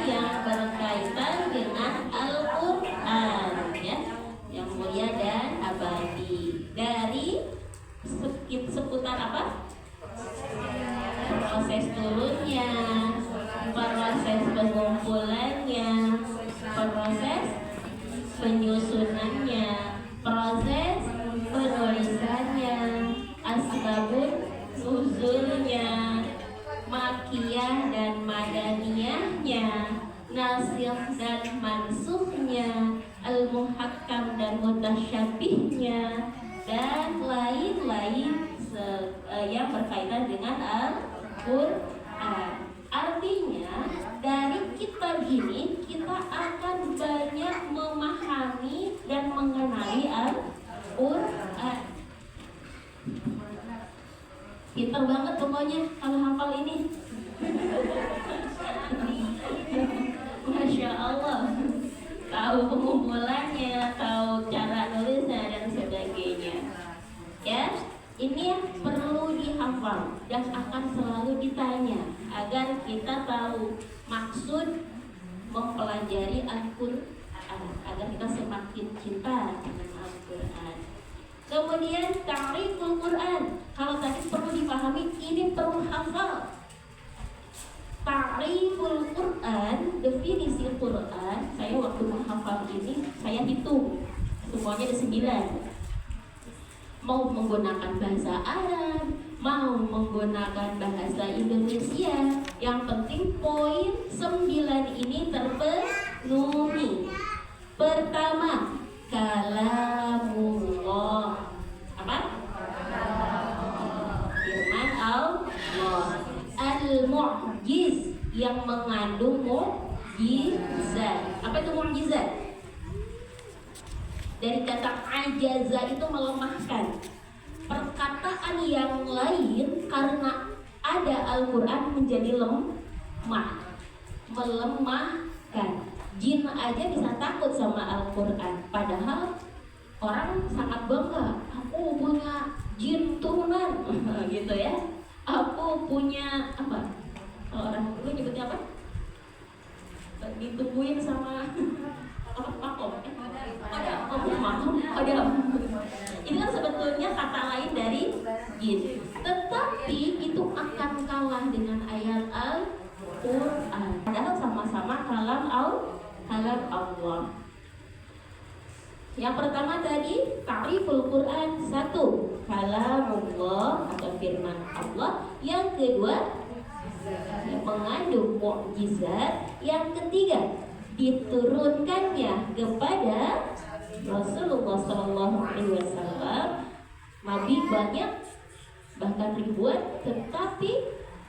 yang berkaitan dengan Al-Quran, ya, yang mulia dan abadi. Dari seputar apa? Proses turunnya, proses pengumpulannya, proses penyusunannya, proses penulisannya, asbabun nuzulnya, makiyah dan madaniyahnya, nasikh dan mansukhnya, al-muhakkam dan mutasyabihnya, dan lain-lain yang berkaitan dengan Al-Quran. Artinya dari kitab ini kita akan banyak memahami dan mengenali Al-Quran. Pintar banget pokoknya kalau hafal ini. Masya Allah. Tahu pengumpulannya, tahu cara nulisnya dan sebagainya. Ya, ini yang perlu dihafal dan akan selalu ditanya agar kita tahu maksud mempelajari Al-Quran, agar kita semakin cinta dengan Al-Quran. Kemudian ta'riful Quran. Kalau tadi perlu dipahami, ini perlu hafal. Ta'riful Quran, definisi Quran. Saya waktu menghafal ini, saya hitung semuanya ada 9. Mau menggunakan bahasa Arab, mau menggunakan bahasa Indonesia, yang penting poin 9 ini terpenuhi. Pertama, kalamullah. Apa? Firman Allah. Al-mu'jiz, yang mengandung mu'jizat. Apa itu mu'jizat? Dari kata ajaza itu melemahkan. Perkataan yang lain karena ada Al-Quran menjadi lemah, melemahkan. Jin aja bisa takut sama Al-Quran. Padahal orang sangat bangga, aku punya jin turunan, gitu ya. Aku punya apa? Kalau orang dulu nyebutnya apa? Ditungguin sama makom. Ada. Ini kan sebetulnya kata lain dari jin. Tetapi itu akan kalah dengan ayat Al-Quran. Padahal sama-sama kalam Allah. Yang pertama tadi ta'riful Quran. 1, kalamullah atau firman Allah. Yang kedua, mengandung mukjizat. Yang ketiga, diturunkannya kepada Rasulullah SAW. Nabi banyak, bahkan ribuan, tetapi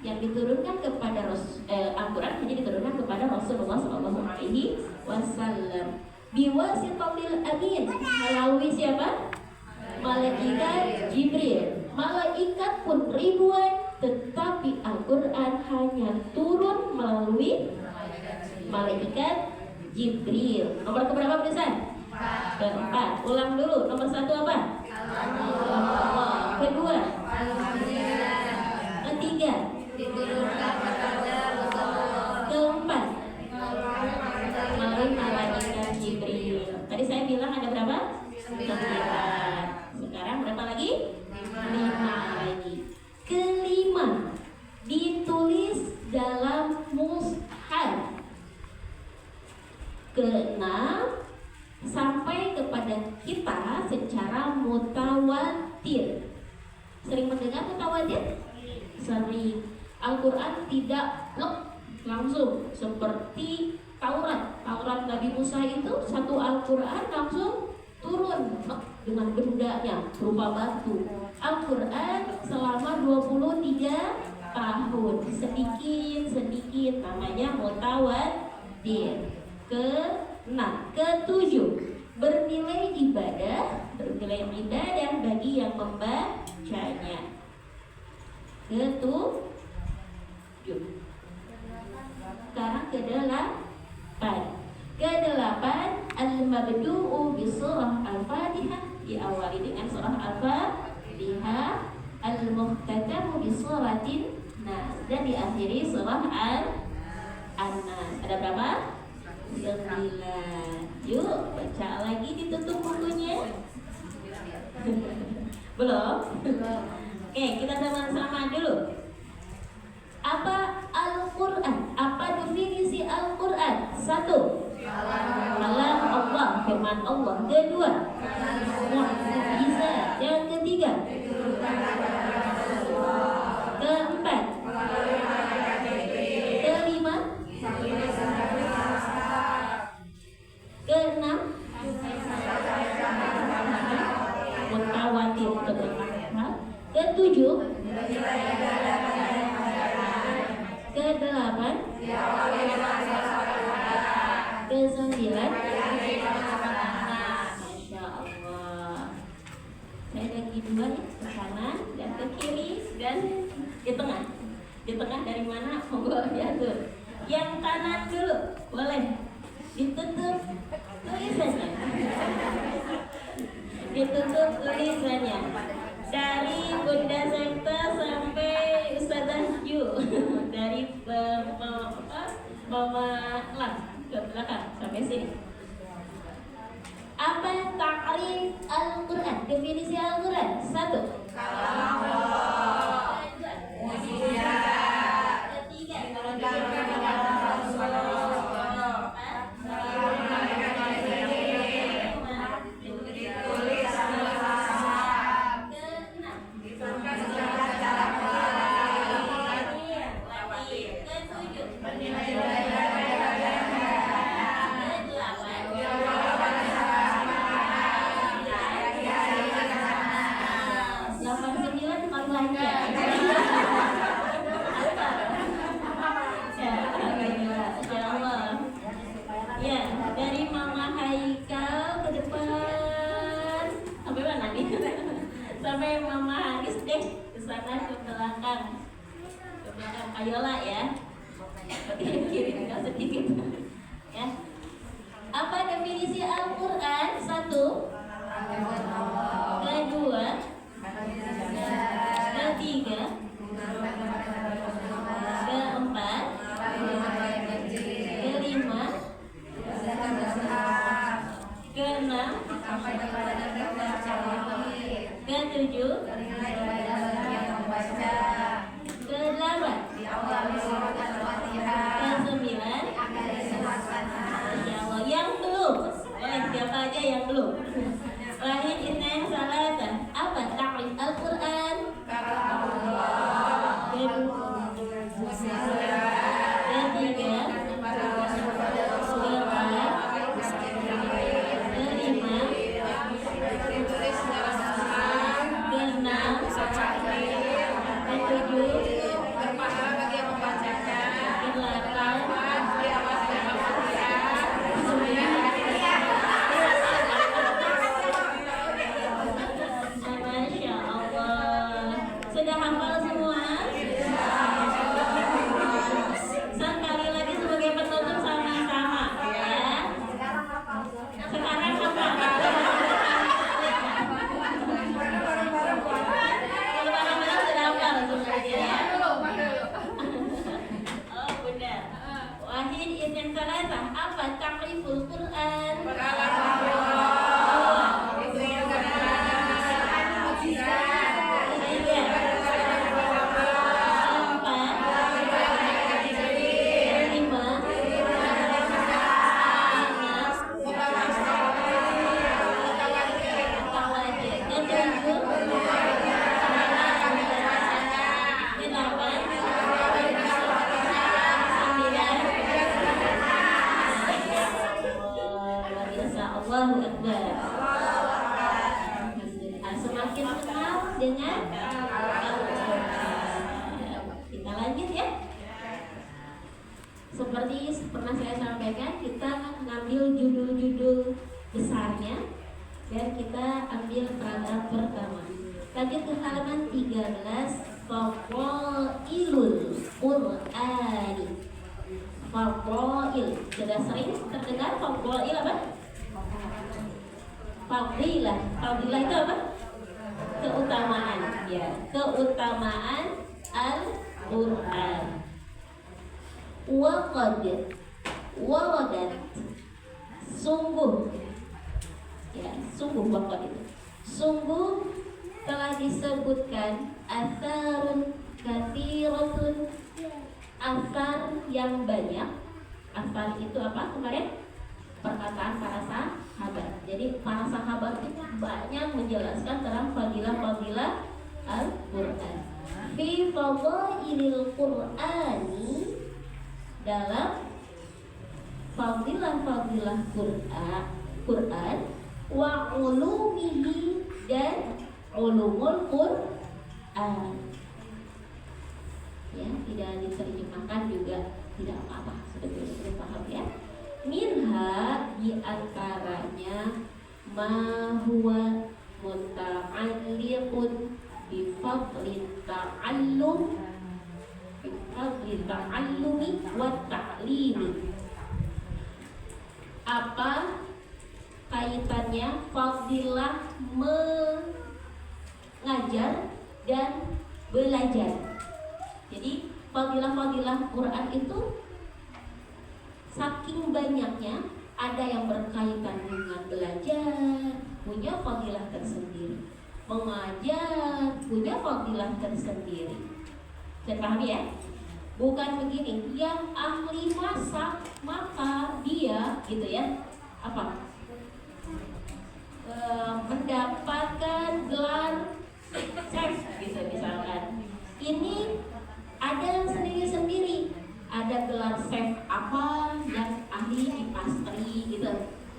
yang diturunkan kepada Al-Quran hanya diturunkan kepada Rasulullah SAW. Biwasitatil amin, melalui siapa? Malaikat Jibril. Malaikat pun ribuan, tetapi Al-Quran hanya turun melalui malaikat Jibril. Nomor keberapa pemirsa? Keempat. Ulang dulu. Nomor 1 apa? Allah. Kedua? Ketiga? Diturunkan kepada Rasulullah. Keempat? Melalui malaikat Jibril. Tadi saya bilang ada berapa? 9. Sekarang berapa lagi? 5 lagi. Kelima, ditulis dalam mushaf. Keenam, sampai kepada kita secara mutawatir. Sering mendengar mutawatir? Sering. Al-Quran tidak langsung seperti Taurat. Taurat Nabi Musa itu satu Al-Quran langsung turun dengan bendanya berupa batu. Al-Quran selama 23 tahun, sedikit namanya mutawatir. Ke-6, ke-7, bernilai ibadah bagi yang membacanya. Ke-7. Sekarang ke-8, al-mabdu'u bi surah al-Fatihah, diawali dengan surah al-Fatihah, al-muhtatamu bi suratin Nas, dan diakhiri surah An-Nas. Belum? Oke, kita sama-sama dulu. Apa Al-Quran? Apa definisi Al-Quran? 1. Kalam Allah, firman Allah. 2. Mukjizat. Yang 3. 4. 5. 6. Mutawatir. 7. 8. 9. Masya Allah. Saya bagi 2 ya, ke kanan dan ke kiri dan di tengah. Di tengah dari mana? Monggo diatur. Yang kanan dulu, boleh. Ditutup tulisannya. Ditutup tulisannya. Dari Bunda Sekta sampai Ustazah Ju. Dari Mama Lang ke belakang sampai sini. Apa ta'rif Al-Quran? Definisi Al-Quran. 1. Kalam Allah. 2. Mukjizat. 3. Sampai Mama Haris deh ke sana ke belakang ayolah ya. Bagian kiri tinggal sedikit ya. Apa definisi Al-Quran? 1. 2. 3. 4. 5. 6. 7. 9. Yang belum, siapa aja yang belum? Wahid Isnan Salatan. Apa ta'rif Al-Quran? Apa ta'riful Quran? Allahu Akbar. Semakin kenal dengan kita lanjut ya. Seperti pernah saya sampaikan, kita ngambil judul-judul besarnya dan kita ambil paragraf pertama. Lanjut ke halaman 13. Fadhailul Qur'an. Fadhail. Sudah sering terdengar fadhail apa? Fadilah. Fadilah itu apa? Keutamaan. Ya, keutamaan Al-Quran. Waqad. Sungguh. Ya, sungguh waqad itu. Sungguh telah disebutkan asarun kathiratun, asar yang banyak. Asar itu apa kemarin? Perkataan para sahabat. Jadi para sahabat itu banyak menjelaskan tentang fadilah-fadilah Al-Quran. Fi fadailil Qur'ani, dalam fadilah-fadilah Quran wa ulumihi, dan ulumul Quran. Ya, tidak diterjemahkan juga tidak apa-apa, sebetulnya sudah paham ya. Minha, di antaranya ma huwa muta'alliqun bi fadli ta'allumi wa ta'limi. Apa kaitannya fadilah mengajar dan belajar? Jadi fadilah-fadilah Quran itu saking banyaknya, ada yang berkaitan dengan belajar, punya fadilah tersendiri. Mengajar, punya fadilah tersendiri. Saya pahami ya? Bukan begini, yang ahli masak maka dia gitu ya, apa? Mendapatkan gelar chef gitu misalkan. Ini ada yang sendiri-sendiri. Ada gelar chef apa yang ahli di pastry gitu.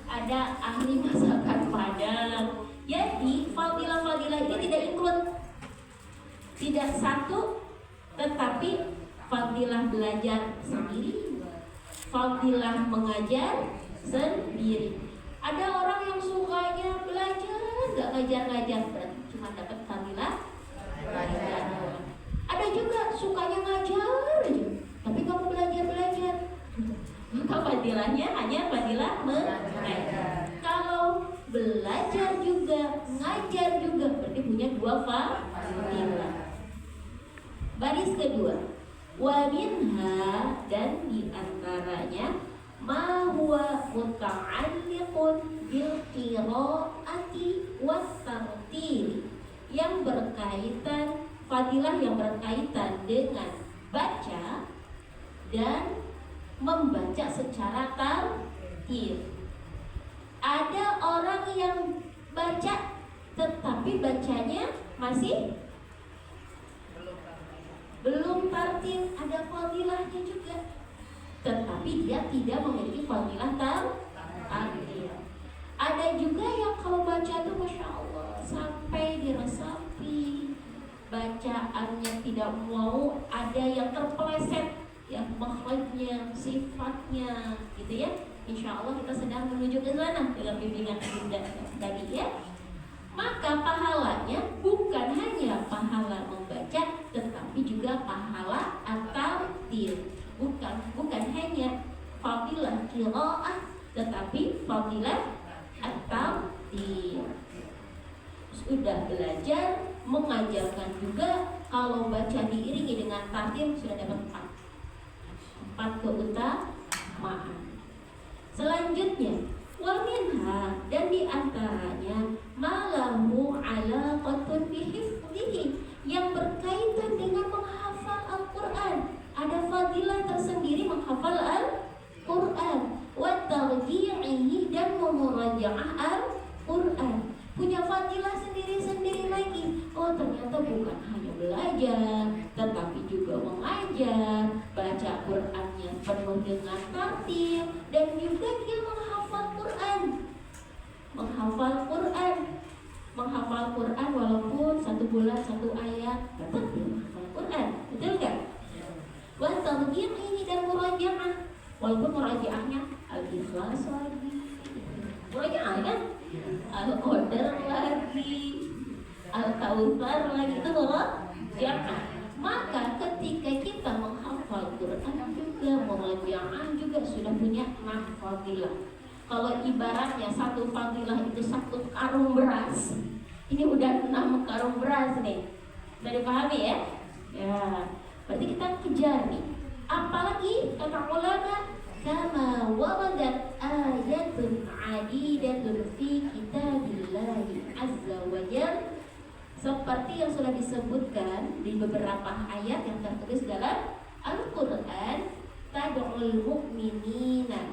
Ada ahli masakan Padang. Jadi fadilah-fadilah ini tidak include, tidak satu, tetapi fadilah belajar sendiri, fadilah mengajar sendiri. Ada orang yang sukanya belajar, gak ngajar-ngajar, berarti cuma dapat fadilah belajar. Ada juga sukanya ngajar aja, tapi kamu belajar, maka fadilahnya hanya fadilah mengajar. Kalau belajar juga, ngajar juga, berarti punya dua fadilah. Baris kedua, wa minha, dan diantaranya ma huwa muta'alliqun bil qiraati was tartil, yang berkaitan, fadilah yang berkaitan dengan baca dan membaca secara tartil. Ada orang yang baca tetapi bacanya masih belum tartil, ada fadilahnya juga, tetapi dia tidak memiliki fadilah tartil. Ada juga yang kalau baca tuh masya Allah sampai diresapi, bacaannya tidak mau, ada yang terpeleset ya makhluknya, sifatnya gitu ya. Insya Allah kita sedang menuju ke sana dalam bimbingan Bunda tadi ya. Maka pahalanya bukan hanya pahala membaca, tetapi juga pahala at-tartil. Bukan hanya fadilah qiraah, tetapi fadilah at-tartil. Sudah belajar, mengajarkan juga. Kalau baca diiringi dengan tartil sudah dapat 4 keutamaan. Selanjutnya, wa minha, dan diantaranya malahu alaqatun bihifdihi, yang berkaitan dengan menghafal Al-Quran. Ada fadilah tersendiri menghafal Al-Quran, wa tarji'ihi, dan memurajaah Al-Quran. Punya fadilah sendiri-sendiri lagi. Oh, ternyata bukan hanya belajar, tetapi juga mengajar, baca Qurannya penuh dengan tartil, dan juga dia menghafal Quran. Menghafal Quran walaupun 1 bulan 1 ayat, tetap dia menghafal Quran. Betul nggak? Wa tarji'ihi, dan murajaah, walaupun murajaahnya Al-Ikhlas lagi, murajaah kan? Al-Qadar lagi, Al-Kautsar lagi, itu murajaah. Maka ketika kita menghafal Quran juga, murajaah juga, sudah punya 6 fadilah. Kalau ibaratnya 1 fadilah itu 1 karung beras, ini udah 6 karung beras nih. Sudah dipahami ya? Ya, berarti kita kejar nih. Apalagi kata ulama, kama waradat ayatun adidatun fi kitabillahi azza wa jalla, seperti yang sudah disebutkan di beberapa ayat yang tertulis dalam Al-Quran, tad'ul mu'minina,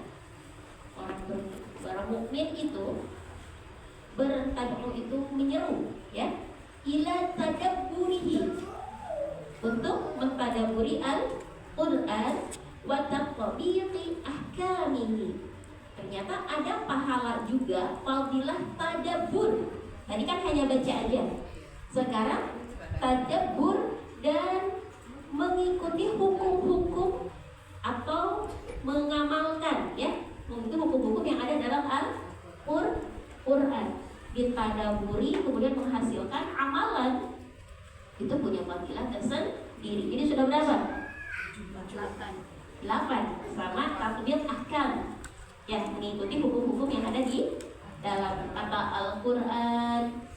orang mukmin itu bertad'u itu menyeru, ya, ila tadabburihi, untuk mentadaburi Al-Quran wa tatbiqi ahkamihi. Ternyata ada pahala juga, fadilah tadabbur. Tadi kan hanya baca aja. Sekarang tadabbur dan mengikuti hukum-hukum atau mengamalkan, ya, itu hukum-hukum yang ada dalam Al-Quran. Ditadaburi kemudian menghasilkan amalan, itu punya fadilah tersendiri. Ini sudah berapa? 8 sama tatbiq ahkam, ya, mengikuti hukum-hukum yang ada di dalam kata Al-Quran.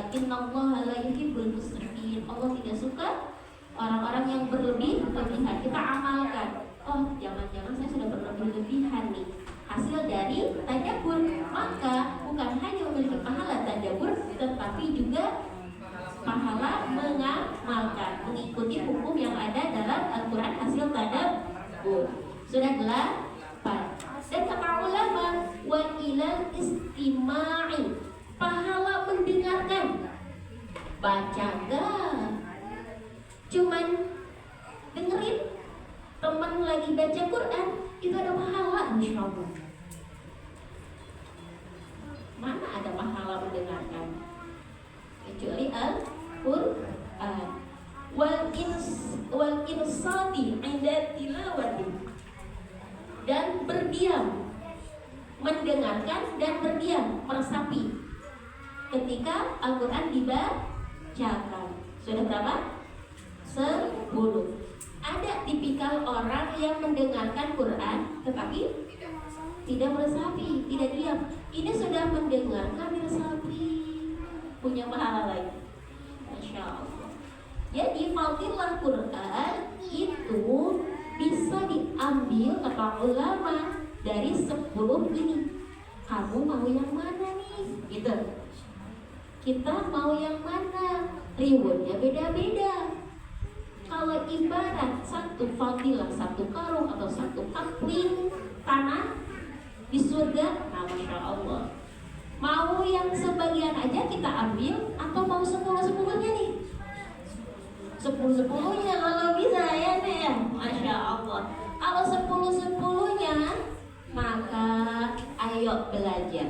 Innallaha la yuhibbul musrifin. Allah tidak suka orang-orang yang berlebihan. Kita amalkan. Oh, jangan-jangan saya sudah berlebihan nih. Hasil dari tadabbur, maka bukan hanya memiliki pahala tadabbur, tetapi juga pahala mengamalkan, mengikuti hukum yang ada dalam Al-Quran hasil tadabbur. Sudah 8. Dan kata ulama, wa ilal istima'i, pahala mendengarkan. Baca gak? Cuman dengerin teman lagi baca Quran, itu ada pahala, insya Allah. Mana ada pahala mendengarkan? Kecuali Al-Quran. Wal insati inda tilawati, dan berdiam, mendengarkan dan berdiam, meresapi ketika Al-Quran dibacakan. Sudah berapa? 10. Ada tipikal orang yang mendengarkan Quran tetapi tidak meresapi, tidak diam. Ini sudah mendengarkan, meresapi, punya pahala lagi. Masya Allah. Jadi fadilah Quran itu bisa diambil kata ulama dari 10 ini. Kamu mau yang mana nih? Gitu. Kita mau yang mana? Rewardnya beda-beda. Kalau ibarat satu fadilah, satu karung atau satu kapling tanah di surga, nah Masya Allah. Mau yang sebagian aja kita ambil atau mau 10-10-nya nih? 10-10-nya kalau bisa, ya nih, Masya Allah. Kalau 10-10-nya, maka ayo belajar.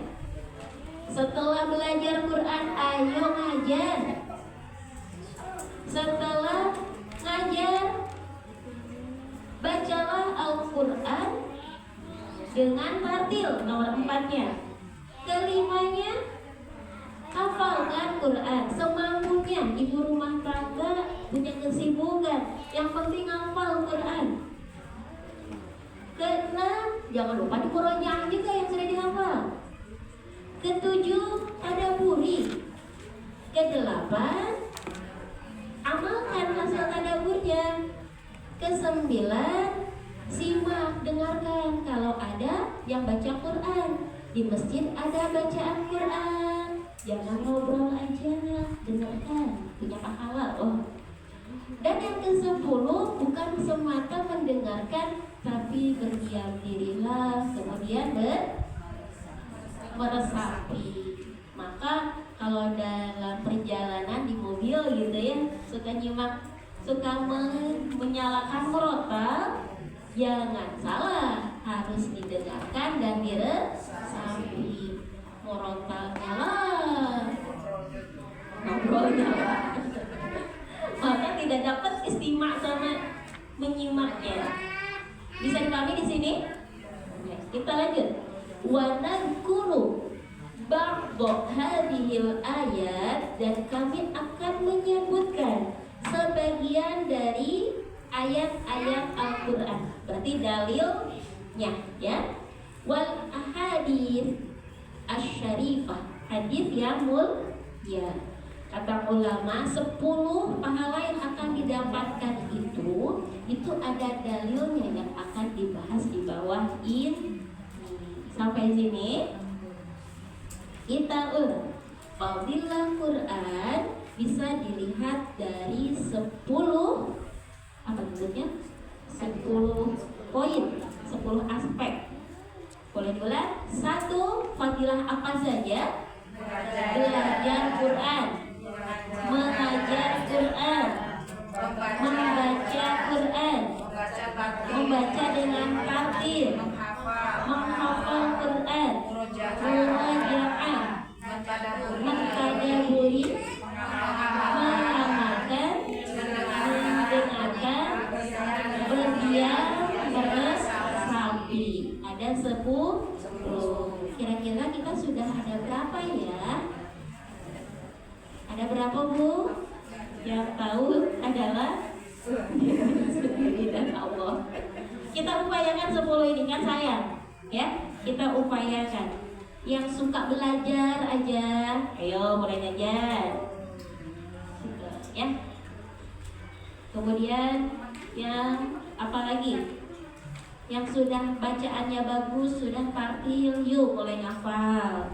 Setelah belajar Quran, ayo ngajar. Setelah ngajar, bacalah Al-Quran dengan tartil, nomor 4-nya. Kelimanya, hafalkan Quran semampunya. Ibu rumah tangga punya kesibukan, yang penting hafal Quran. Keenam, jangan lupa dimurojaah juga yang sudah dihafal. Ketujuh, tadaburi. Kedelapan, amalkan hasil tadaburnya. Kesembilan, simak, dengarkan kalau ada yang baca Quran. Di masjid ada bacaan Quran, jangan ngobrol aja, dengarkan, punya pahala. Oh. Dan yang ke-10, bukan semata mendengarkan, tapi berdiam dirilah, kemudian meresapi. Maka kalau dalam perjalanan di mobil gitu ya, suka nyimak, suka menyalakan murotal, jangan salah, harus didengarkan dan diresapi. Murotalnya lah, ngobrolnya lah. Maka tidak dapat istimak sama menyimaknya. Bisa dipahami di sini? Kita lanjut. Wa nadhkuru ba'dha hadhil ayat, dan kami akan menyebutkan sebagian dari ayat-ayat Al-Quran. Berarti dalilnya, ya. Wal ahadits asy-syarifah, hadis yang mulia. Kata ulama, 10 pahala yang akan didapatkan itu ada dalilnya yang akan dibahas di bawah ini. Sampai sini kita Fadilah Quran bisa dilihat dari 10 apa maksudnya? 10 poin, 10 aspek. Boleh diulang? 1. Fadilah apa saja? Belajar Quran, mengajar Quran, membaca Quran, membaca dengan tartil, menghafal Quran, murojaah, mentadaburi, mengamalkan, mendengarkan, berdiam, meresapi. Ada 10. Kira-kira kita sudah ada berapa ya? Ada berapa, Bu? Yang tahu adalah sendiri dan Allah. Kita upayakan 10 ini, kan sayang ya, kita upayakan. Yang suka belajar aja, ayo mulai ngajar ya. Kemudian yang apa lagi? Yang sudah bacaannya bagus, sudah tartil, yuk mulai ngafal.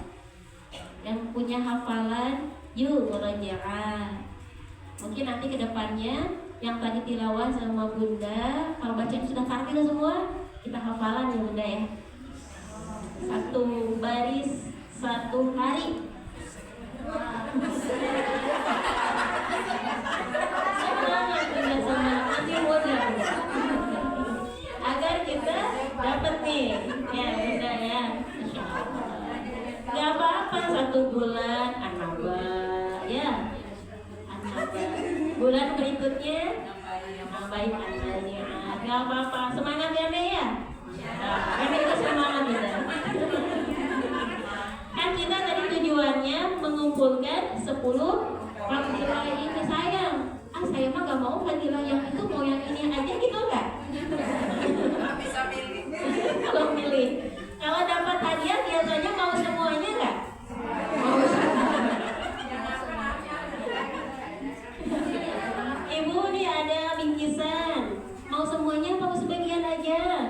Yang punya hafalan, yuk murojaah. Mungkin nanti kedepannya yang tadi tilawah sama Bunda, kalau bacaan sudah tartil semua, kita hafalan ya Bunda ya. 1 baris 1 hari. Semangat Bunda, semangat. Nanti mudah agar kita dapat nih ya Bunda ya. Masya Allah. Gak apa-apa 1 bulan anabah ya. Bulan berikutnya nambahin an-nazi'at. Gak apa-apa, semangat ya Nek ya. Karena itu semangat kita. Kan kita tadi tujuannya mengumpulkan 10 fadilah ini. Sayang, saya mah gak mau fadilah yang itu, mau yang ini aja gitu enggak? Bisa milih. Kalau milih, kalau dapat hadiah biasanya mau semuanya enggak? Mau. Ibu nih ada bingkisan, mau semuanya apa mau sebagian aja?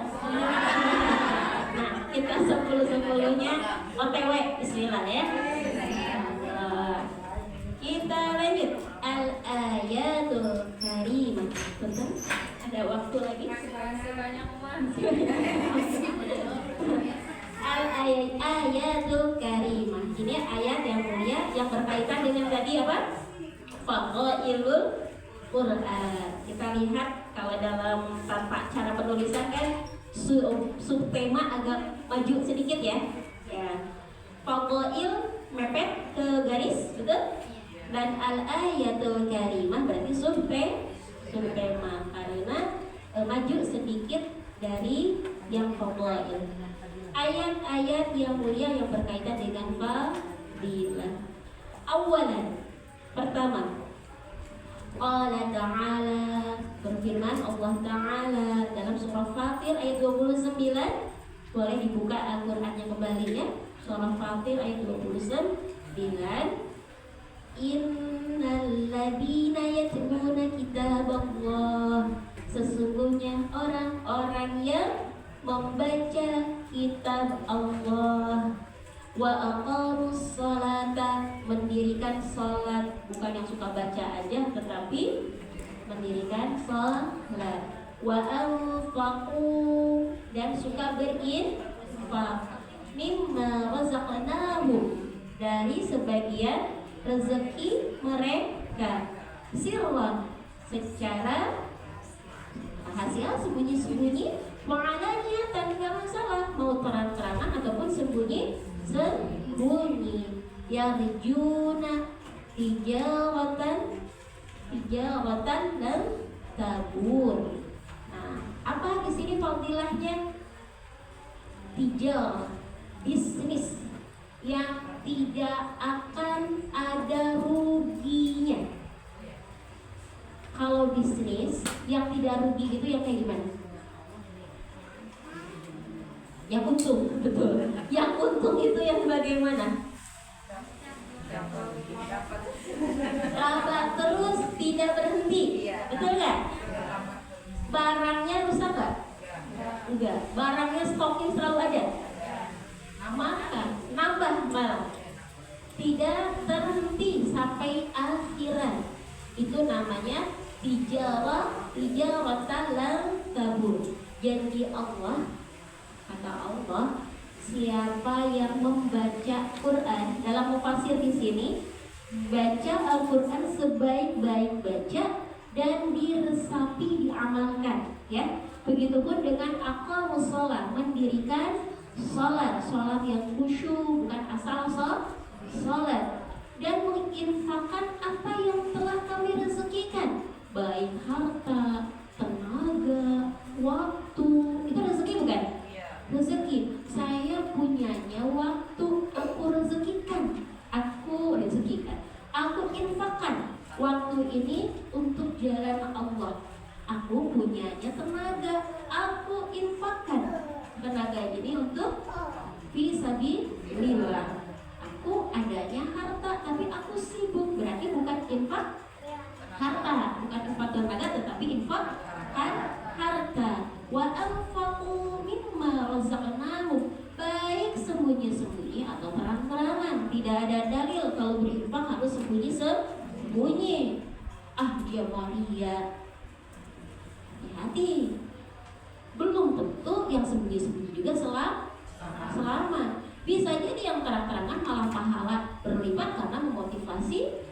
Nah, kita 10-10-nya OTW, bismillah ya. Kita lanjut. Al-ayatul karimah. Bentar, ada waktu lagi. Al-ayatul karimah. Ini ayat yang mulia yang berkaitan dengan tadi apa? Fadhailul Quran. Kita lihat kalau dalam tanpa cara penulisan kan subtema agak maju sedikit ya. Ya. Fadhail mepet ke garis, betul? Dan al-ayatul karimah berarti subtema karena maju sedikit dari yang fadhail. Ayat-ayat yang mulia yang berkaitan dengan fadilah. Awalan, pertama, Qala ta'ala, berfirman Allah Ta'ala dalam surah Fatir ayat 29. Boleh dibuka Al-Qur'annya kembali ya. Surah Fatir ayat 29. Innal ladina yatluna kitaballah, sesungguhnya orang-orang yang membaca kitab Allah, wa aqamus sholata, mendirikan sholat, bukan yang suka baca aja tetapi mendirikan sholat, wa anfaqu, dan suka berinfak, mimma razaqnahum, dari sebagian rezeki mereka, sirran, secara rahasia, sembunyi-sembunyi, wa'alanya, tanpa masalah, mau terang-terangan ataupun sembunyi, yarjuna tijaratan dan tabur. Nah, apa di sini fadilahnya? Tijar, bisnis yang tidak akan ada ruginya. Kalau bisnis yang tidak rugi itu yang kayak gimana? Yang untung, betul. Yang untung itu yang bagaimana? Laba terus, tidak berhenti, betul nggak? Barangnya rusak nggak? Enggak. Barangnya stocking selalu ada. Maka nambah malah. tidak terhenti sampai akhirat. Itu namanya tijaratan lan tabur. Janji Allah, kata Allah, siapa yang membaca Quran, dalam mufasir di sini, baca Al-Quran sebaik-baik baca dan diresapi, diamalkan, ya. Begitupun dengan aqamus shalah, mendirikan sholat yang khusyuk, bukan asal sholat, dan menginfakkan apa yang telah kami rezekikan, baik harta, tenaga, waktu. Itu rezeki bukan? Rezeki. Saya punyanya waktu, aku rezekikan, aku infakkan waktu ini untuk jalan Allah. Aku punyanya tenaga, aku infakkan tenaga ini untuk fisabilillah. Aku adanya harta, tapi aku sibuk, berarti bukan infak harta, bukan infak tenaga, tetapi infak harta. Wa anfaqu mimma razaqnahum, baik sembunyi-sembunyi atau terang-terangan. Tidak ada dalil kalau berinfak harus sembunyi. Dia Maria, hati-hati. Belum tentu yang sembunyi-sembunyi juga selamat. Bisa jadi yang terang-terangan malah pahala berlipat karena memotivasi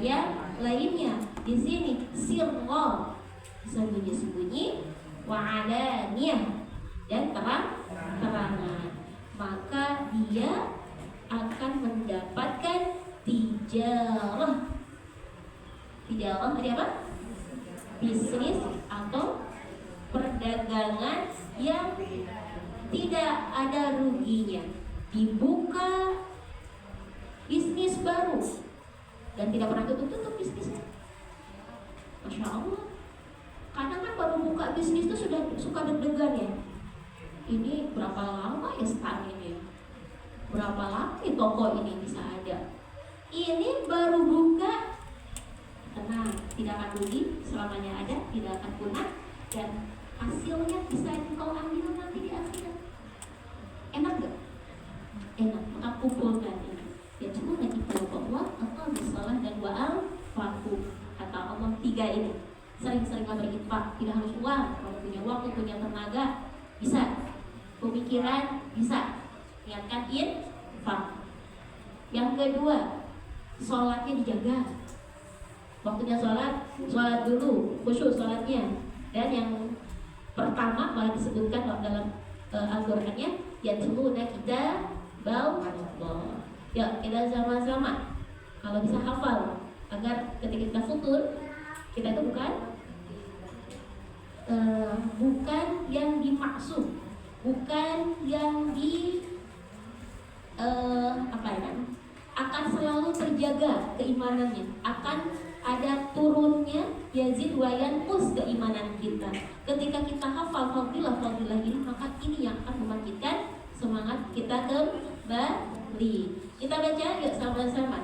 yang lainnya. Di sini sirra, sembunyi-sembunyi, wa alaniyah, dan terang-terangan. Maka dia akan mendapatkan tijarah. Tijarah tadi apa? Bisnis atau perdagangan yang tidak ada ruginya. Dibuka bisnis baru dan tidak pernah tutup bisnisnya. Masya Allah. Kadang kan baru buka bisnis itu sudah suka deg-degan ya. Ini berapa lama ya stand ini? Berapa lama nih toko ini bisa ada? Ini baru buka, tenang, tidak akan rugi, selamanya ada, tidak akan punah, dan hasilnya bisa engkau ambil nanti di akhirat. Enak gak? Enak, maka kumpulkan ini. Ya cuma lagi Allah, Allah bersalah dan wa'al faku. Kata Allah 3 ini. Sering-seringlah berinfak, tidak harus uang. Kalau punya waktu, punya tenaga, bisa. Pemikiran, bisa. Niatkan infak. Yang kedua, sholatnya dijaga. Waktunya sholat dulu, khusyuk sholatnya. Dan yang pertama malah disebutkan dalam Al-Qur'annya, yatluna kitabal Allah. Ya, kita sama-sama kalau bisa hafal agar ketika kita futur, kita itu bukan yang dimaksud, bukan yang akan selalu terjaga keimanannya, akan ada turunnya yazid wa yanqus keimanan kita. Ketika kita hafal fadilah ini, maka ini yang akan membangkitkan semangat kita kembali. Kita baca yuk sama-sama.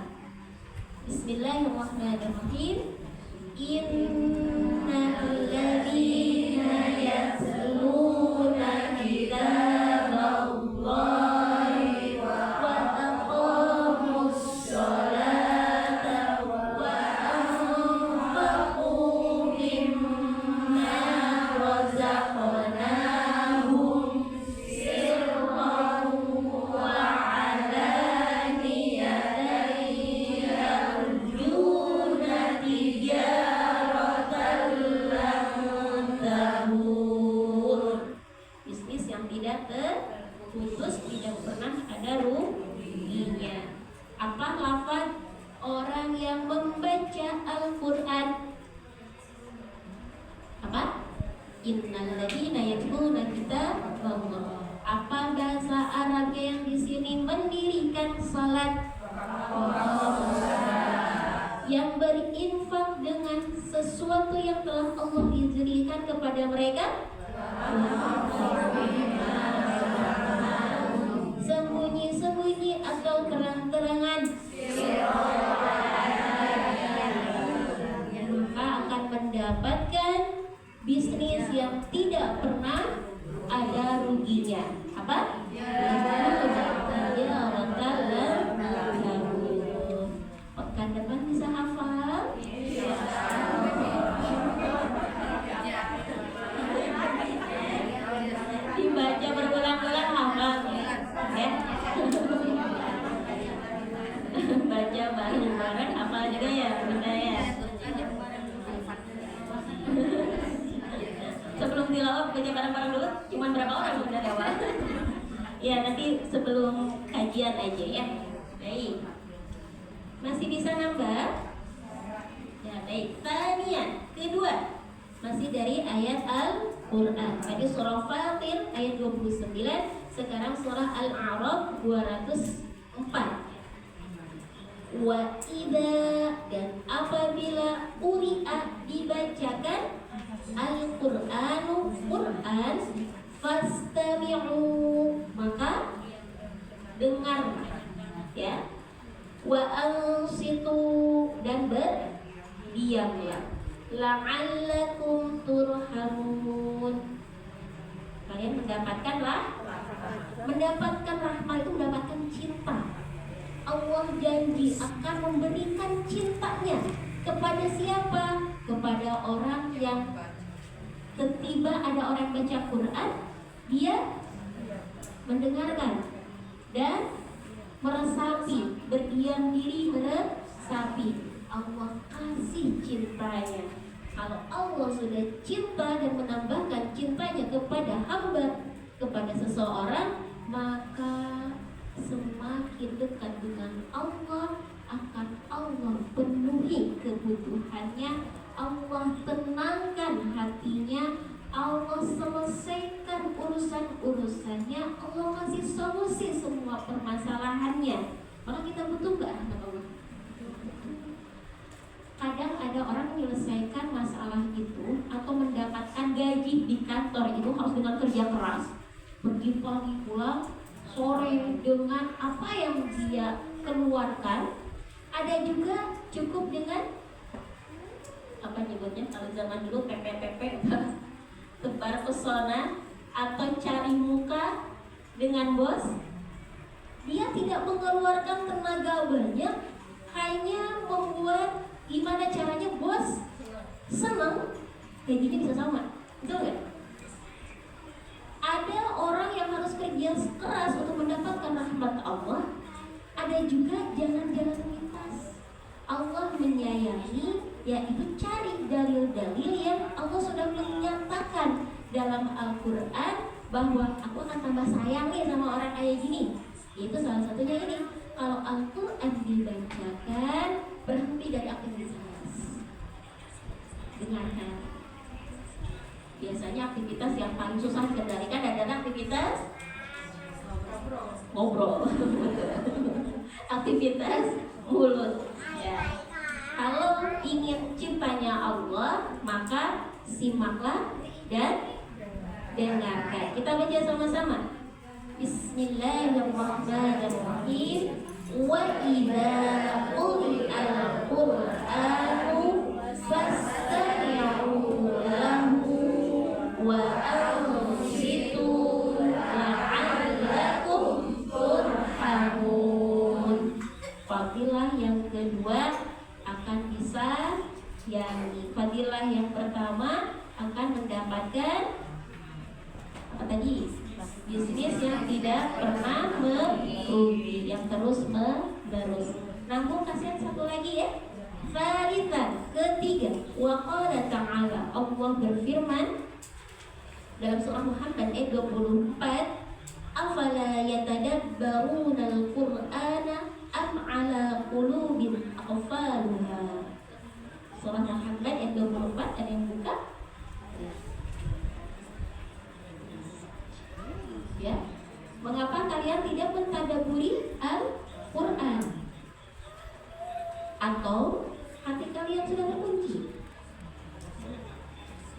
Bismillahirrahmanirrahim. Innal ladzina yatluna kitaballahi wa aqamus sholata wa anfaqu mimma razaqnahum sirran wa alaniyatan yarjuna tijaratan lan tabur. Bisnis yang tidak terputus, tidak pernah ada ruginya. Apa lafaz orang yang membaca Al-Quran? Apa? Innalladzina yatluna kitaballah. Apa bahasa Arabnya yang di sini? Mendirikan salat, yang berinfak dengan sesuatu yang telah Allah izinkan kepada mereka, sembunyi-sembunyi atau terang-terangan, maka akan mendapatkan bisnis yang tidak pernah ada ruginya. Apa? baca bareng-bareng dulu? Cuman berapa orang sebenarnya Pak? Ya nanti sebelum kajian aja ya. Baik. Masih bisa nambah? Ya baik. Tanian kedua masih dari ayat Al-Quran. Tadi surah Fatir ayat 29. Sekarang surah Al-A'raf 204. Wa idza, dan apabila uri'a, dibacakan Al-Qur'anu, Quran, fastami'u, maka dengarlah ya. Wa ansitu, dan berdiamlah. La'allakum turhamun, kalian mendapatkan rahmat itu mendapatkan cinta. Allah janji akan memberikan cintanya kepada siapa? Kepada orang yang ketiba ada orang baca Quran, dia mendengarkan dan meresapi, berdiam diri meresapi. Allah kasih cintanya. Kalau Allah sudah cinta dan menambahkan cintanya kepada hamba, kepada seseorang, maka semakin dekat dengan Allah, akan Allah penuhi kebutuhannya, Allah tenangkan hatinya, Allah selesaikan urusan-urusannya, Allah kasih solusi semua permasalahannya. Maka kita butuh nggak rahmat Allah? Kadang ada orang menyelesaikan masalah itu atau mendapatkan gaji di kantor itu harus dengan kerja keras, pergi pagi pulang sore dengan apa yang dia keluarkan. Ada juga cukup dengan apa nyebutnya kalau zaman dulu PPPP, tebar pesona atau cari muka dengan bos. Dia tidak mengeluarkan tenaga banyak, hanya membuat gimana caranya bos senang, gajinya bisa sama, betul nggak? Ada orang yang harus kerja keras untuk mendapatkan rahmat Allah. Ada juga jalan-jalan lintas. Allah menyayangi, yaitu cari dalil-dalil yang Allah sudah menyatakan dalam Al-Quran bahwa aku akan tambah sayang nih sama orang kayak gini. Itu salah satunya ini. Kalau Al-Quran dibacakan, berhenti dari aktivitas, dengarkan. Biasanya aktivitas yang paling susah dikendalikan adalah aktivitas ngobrol, aktivitas mulut. Ya. Kalau ingin cintanya Allah, maka simaklah dan dengarkan. Kita baca sama-sama. Bismillahirrahmanirrahim. Wa idza quri'al Qur'anu fastami'u lahu wa ansitu la'allakum turhamun. Fadilah yang kedua akan bisa, yang fadilah yang pertama akan mendapatkan apa tadi? Bisnis yang tidak pernah merugi, yang terus menerus. Namun kasihan satu lagi ya. Faritan ketiga, wa qala ta'ala, Allah berfirman dalam surah Muhammad ayat 24, afala yatadabbaruna al-Qur'ana am ala qulubin aqfaluha. Surah Muhammad ayat 24, ada yang buka? Ya. Mengapa kalian tidak mentadaburi Al-Qur'an? Atau hati kalian sudah terkunci?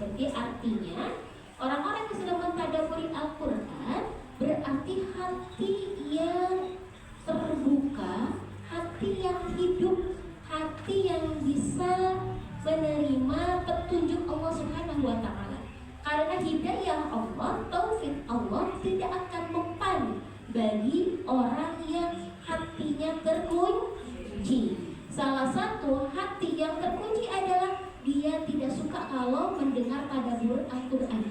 Berarti artinya orang-orang yang sudah mentadaburi Al-Quran berarti hati yang terbuka, hati yang hidup, hati yang bisa menerima petunjuk Allah Subhanahu wa Ta'ala. Karena hidayah Allah, taufik Allah tidak akan mempan bagi orang yang hatinya terkunci. Salah satu hati yang terkunci adalah dia tidak suka kalau mendengar tadabbur Al-Quran.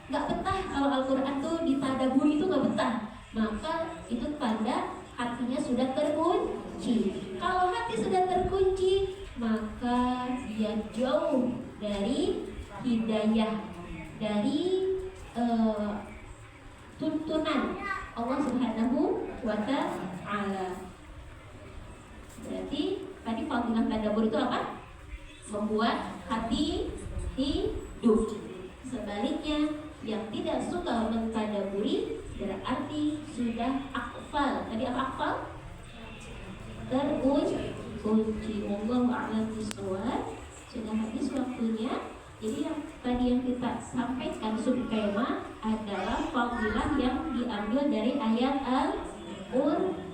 Gak betah kalau Al-Quran tuh ditadaburi, itu gak betah. Maka itu tanda hatinya sudah terkunci. Kalau hati sudah terkunci, maka dia jauh dari hidayah, dari Subhanahu wa ta'ala. Berarti tadi fadilah tadabbur itu apa? Membuat hati hidup. Sebaliknya, yang tidak suka mentadaburi berarti sudah akfal. Tadi apa akfal? Terkunci. Wallahu a'lam bishawab. Sudah habis waktunya. Jadi yang kita sampaikan subtema adalah fadilah yang diambil dari ayat Al-Qur'an.